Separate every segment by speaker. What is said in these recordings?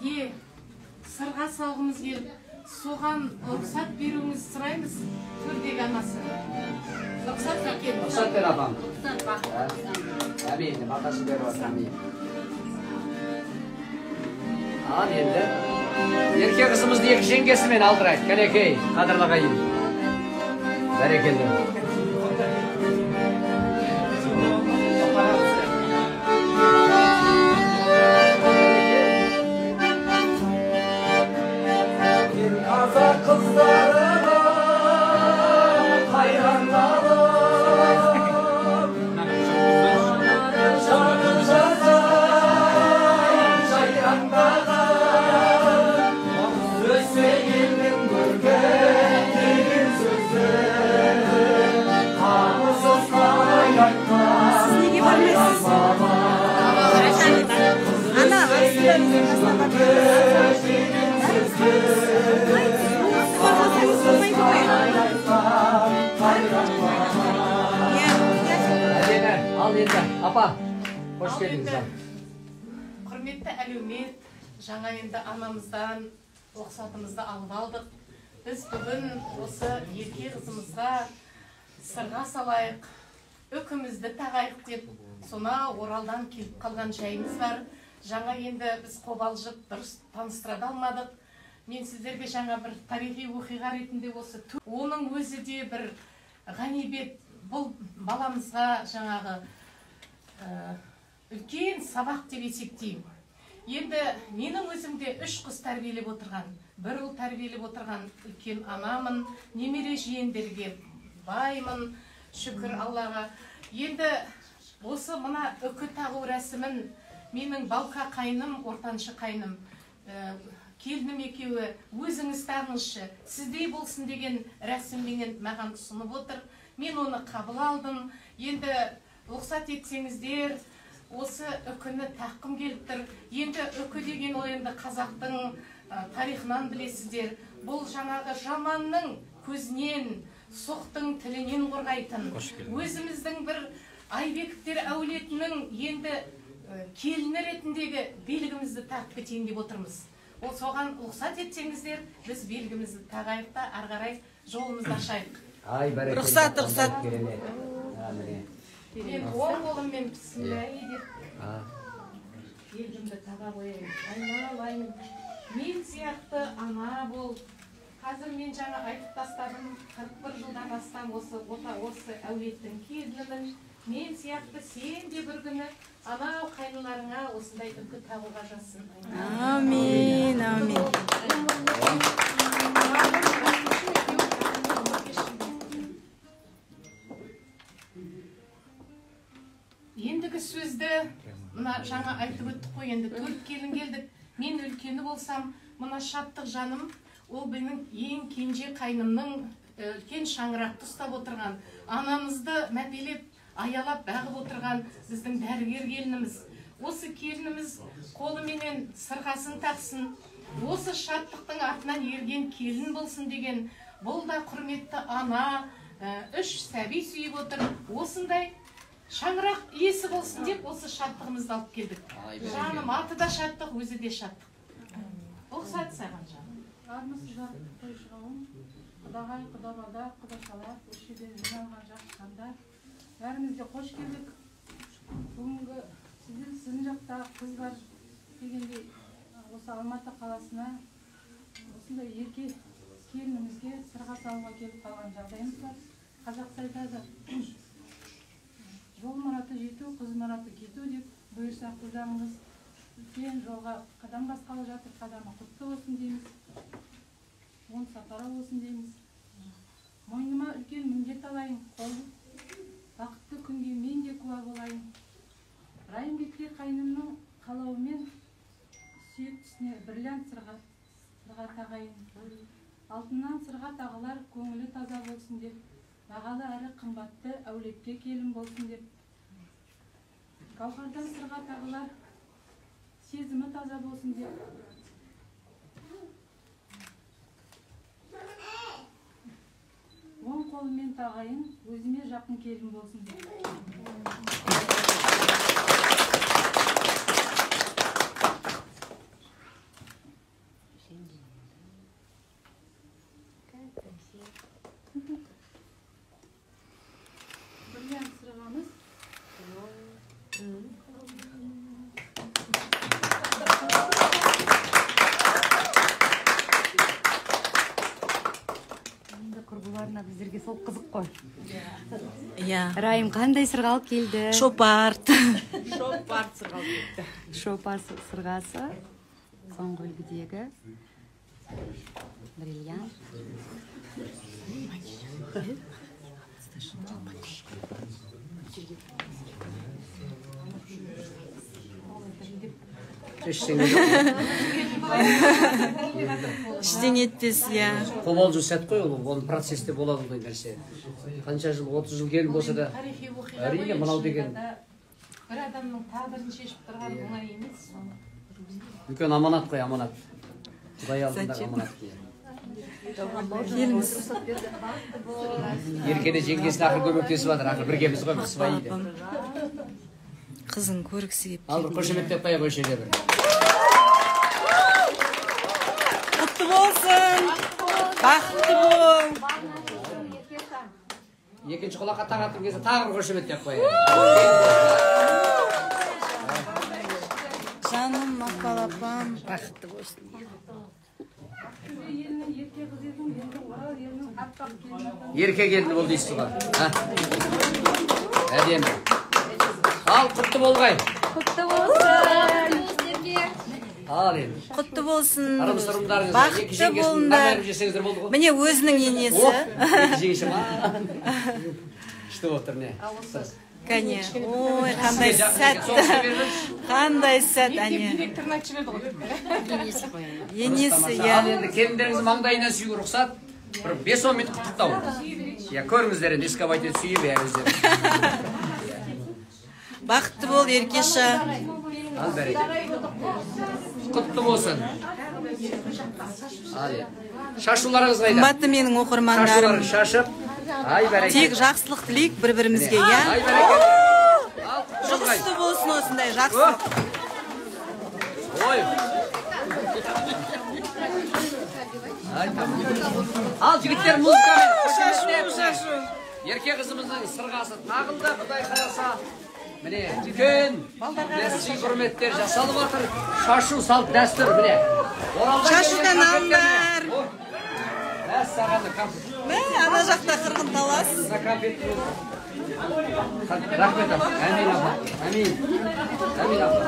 Speaker 1: сізге сырға салғымыз келіп, соған рұқсат беруіңізді сұраймыз. Төрдегі анасы. Рұқсат екен.
Speaker 2: Рұқсат бер апам. Әмейді, батасын беріп отыр, әмейді. Ал енді. Ерке қызымызды екі жеңгесімен алдырайық. Кәлекей, қадырлағайын. Бәрекелді. Ал енді, апа, қош келдіңіз.
Speaker 1: Құрметті әлеумет, жаңа енді анамыздан рұқсатымызды алып алдық. Біз бүгін осы ерке қызымызға сырға салайық, үкімізді тағайық деп, сонау Оралдан келіп қалған жайымыз бар. Жаңа енді біз қобалжып дұрыс таныстыра алмадық. Мен сіздерге жаңа бір тарихи оқиға ретінде осы оның өзі де бір ғанибет, бұл баламызға жаңағы үлкен сабақ деп есептеймін. Енді менің өзімде 3 қыз тәрбиелеп отырған, 1 ұл тәрбиелеп отырған үлкен анамын, немере жиендерге баймын, шүкір Аллаға. Енді осы мына үкі тағу рәсімін менің балқа қайным, ортаншы қайным, келінім екеуі өзіңіз тағыңызшы, сіздей болсын деген рәсіммен маған ұсынып отыр. Мен оны қабыл алдым. Енді рұқсат етсеңіздер, осы үкіні таққым келіп тұр. Енді үкі деген ол енді қазақтың тарихынан білесіздер. Бұл жаңағы жаманның көзінен, соқтың тілінен қорғайтын. Өзіміздің бір Айбековтер әулетінің енді келіні ретіндегі белгімізді тағып кетейін деп отырмыз. Ол соған рұқсат етсеңіздер, біз белгімізді тағайық та ары қарай жолымызды ашайық.
Speaker 3: Рұқсат.
Speaker 1: Мен оң қолыммен бісмілләхи деп белгімді таға қояйын. Айналайын, мен сияқты ана бол. Қазір мен жаңа айтып тастадым, 41 жылдан астам осы әулеттің келінімін. Мен сияқты сен де бір күні анау қайныларыңа осындай үкі тағуға жазсын.
Speaker 3: Амин, амин.
Speaker 1: Ендігі сөзді мына жаңа айтып өттік қой, енді 4 келін келдік. Мен үлкені болсам, мына шаттық жаным, ол менің ең кенже қайнымның үлкен шаңырақты ұстап отырған, анамызды мәпелеп аялап бағып отырған біздің дәрігер келініміз. Осы келініміз қолыменен сырғасын тақсын, осы шаттықтың артынан ерген келін болсын деген, бұл да құрметті ана, 3 сәби сүйіп отыр. Осындай шаңырақ иесі болсын деп осы шаттығымызды алып келдік. Жаным аты да шаттық, өзі де шаттық. Рұқсат саған жаным.
Speaker 4: Армысыздар, қойшығауым, құдағай, құдабада, құдашалар, өшеден жиналған жақшандар. Бәрімізге қош келдік. Бүгінгі сіздің жақта қыздар дегенде осы Алматы қаласына осындай ерке келінімізге сырға салуға келіп қалған жағдайымыз бар. Қазақша айтады, жол мараты жету, қыз мараты кету деп, бұйырса қыздарыңыз үлкен жолға қадам басқалы жатыр, қадамы құтты болсын дейміз. Оң сапары болсын дейміз. Мойныма үлкен міндет алайын, бақытты күнге мен де куә болайын. Райымбектер қайнымның қалауымен сүйектісіне бриллиант сырға тағайын. Алтыннан сырға тағылар көңілі таза болсын деп, бағалы әрі қымбатты әулетке келін болсын деп. Гауһардан сырға тағылар сезімі таза болсын деп. Оң қолымен тағайын, өзіме жақын келін болсын деп.
Speaker 3: қой. Иә.
Speaker 5: Райым қандай сырға алып келді?
Speaker 3: Шопарт. Шопарт сырға алып келді.
Speaker 5: Шопар сырғасы. Соңғы үлгідегі. Бриллиант.
Speaker 3: Ештеңе етпес, иә.
Speaker 2: Қобалжу сәт қой, ол процесте болады ғой нәрсе. Қанша жыл, 30 жыл келін болса да, әрине мынау деген
Speaker 1: бір адамның тағдырын шешіп тұрған оңай емес.
Speaker 2: үлкен аманат қой, аманат. Құдай алдындағы аманат.
Speaker 3: Келіңіз.
Speaker 2: Еркеде жеңгесіне ақыр көмектесіп жатыр, ақыр біргеміз ғой, біз свайы деп.
Speaker 3: Қызын көргісі кеп.
Speaker 2: Ал бір қошеметтеп қоя ғой жерде бір.
Speaker 3: Құтты болсын. Бақытты бол.
Speaker 2: Екінші құлаққа тағатын кезде тағы бір қошеметтеп қоя.
Speaker 3: Жаным, Мақпал апам, бақытты болсын.
Speaker 2: Ерке келді бол дейсіз ғой. Әдемі. Ал, құтты болғай.
Speaker 5: Құтты болсын.
Speaker 2: Ал енді.
Speaker 3: Құтты болсын.
Speaker 2: Арым-сырымдарыңыз.
Speaker 3: Бақытты болыңдар. Міне өзінің енесі.
Speaker 2: Жеңші ма? Что отыр не?
Speaker 3: Кәне. Ой, қандай сәт. Қандай сәт, әне.
Speaker 1: Директорын айтып жіберді ғой.
Speaker 3: Енесі,
Speaker 2: Ал
Speaker 3: иә.
Speaker 2: енді келіндеріңіз маңдайына сүюге рұқсат. Бір 5-10 минут құттықтау. Я көріңіздер енді эскавайт етіп сүйіп өздері.
Speaker 3: Бақытты бол, Еркеша.
Speaker 2: Ал бәрекелді. Құтты болсын. Ал енді. Шашуларыңыз қайда?
Speaker 3: Қымбатты менің оқырмандарым.
Speaker 2: Шашуларын шашып. Ай бәрекелді.
Speaker 3: Тек жақсылық тілейік бір-бірімізге, иә?
Speaker 2: Ай бәрекелді. Ал құтты болғай.
Speaker 3: Жұғысты болсын осындай жақсылық.
Speaker 2: Ой. Ал жігіттер музыкамен.
Speaker 3: Шашу.
Speaker 2: Ерке қызымыздың сырғасы тағылды, Құдай қаласа. Міне, үлкен дәстүр құрметтер жасалып отыр. Шашу салт дәстүр, міне.
Speaker 3: Шашудан алыңдар.
Speaker 2: Мәссағаны конфет.
Speaker 3: Мә, ана жақта қырғын талас.
Speaker 2: Рахмет апа. Әмин апа. Әмин. Әмин апа.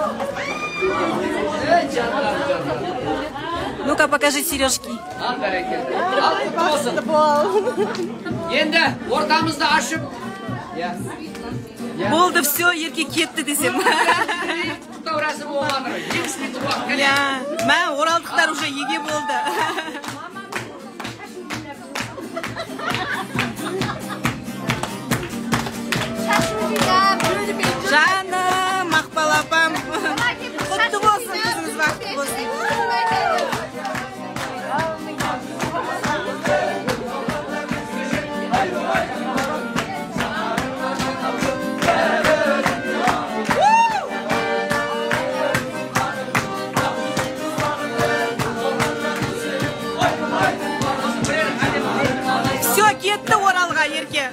Speaker 2: Жандар.
Speaker 3: Ну-ка, покажи сережки.
Speaker 2: Ал бәрекелді. Ал құтты болсын. Енді ортамызды ашып.
Speaker 3: Болды, все, Ерке кетті десем.
Speaker 2: Құттықтау рәсімі болғаны. 20 минут уақыт.
Speaker 3: Иә, мә, оралдықтар уже еге болды. Жаным, Мақпал апам. Құтты болсын, қызыңыз бақытты болсын. Все, кетті Оралға, Ерке.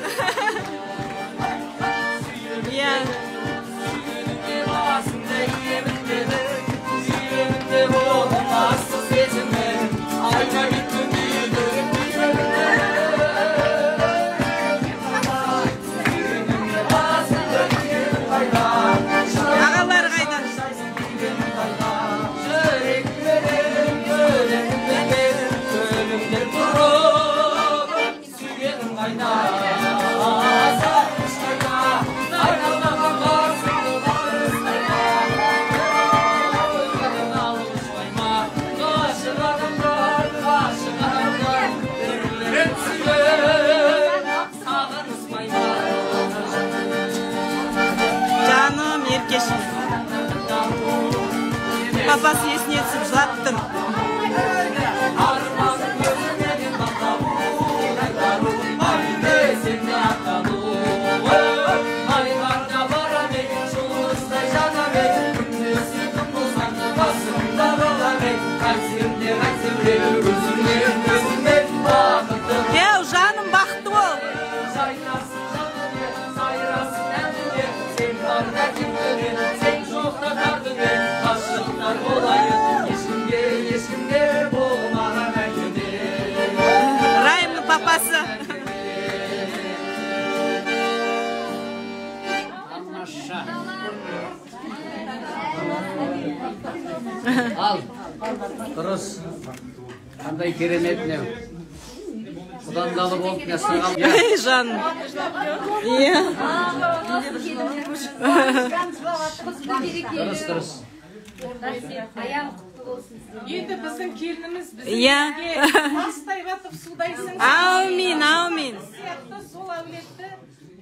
Speaker 3: Иә. Ағалар қайда? Жаным, Еркешім. Папасы есіне түсіп жылап тұр. Еу, жаным, бақытты бол. Райымның папасы.
Speaker 2: Дұрыс. Қандай керемет мынау. Құдандалы болып мен сырғал.
Speaker 3: Ей, жаным. Иә.
Speaker 2: Дұрыс.
Speaker 1: Енді біздің келініміз
Speaker 3: Иә.
Speaker 1: тастай батып судайсың.
Speaker 3: Аумин, аумин.
Speaker 1: Сияқты сол әулетті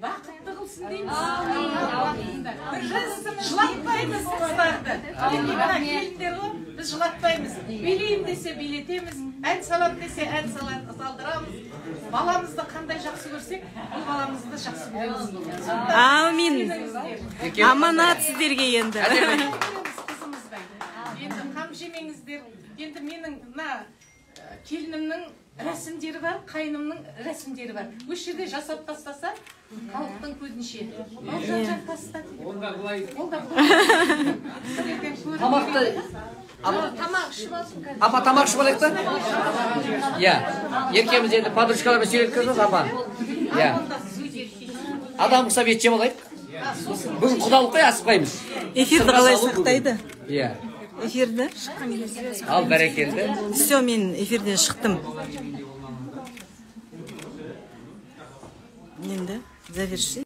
Speaker 1: бақытты қылсын дейміз. Біз жылатпаймыз қыздарды. Келіндер ғой, біз жылатпаймыз. Билейін десе билетеміз, ән салам десе ән салдырамыз. Баламызды қандай жақсы көрсек, бұл баламызды жақсы көреміз.
Speaker 3: Аумин. Аманат сіздерге енді.
Speaker 1: Қызымыздай. Енді қам жемеңіздер. Енді менің келінімнің рәсімдері бар, қайнымның рәсімдері бар. Өз жерде жасап тастаса, халықтың көзінше. Ол жан таста.
Speaker 2: Онда бұлай.
Speaker 1: Ол да
Speaker 2: Тамақты.
Speaker 1: тамақ ішіп алсын қазір.
Speaker 2: Апа тамақ ішіп алайық та? Иә. Еркеміз енді подружкалармен сөйлеткізіңіз, апа. Иә. Адам құсап ет жеп алайық. Бүгін құдалық қой, асықпаймыз.
Speaker 3: Эфирді қалай сақтайды?
Speaker 2: Иә.
Speaker 3: Эфирді?
Speaker 2: Ал бәрекелді.
Speaker 3: Все, мен эфирден шықтым. Енді заверши.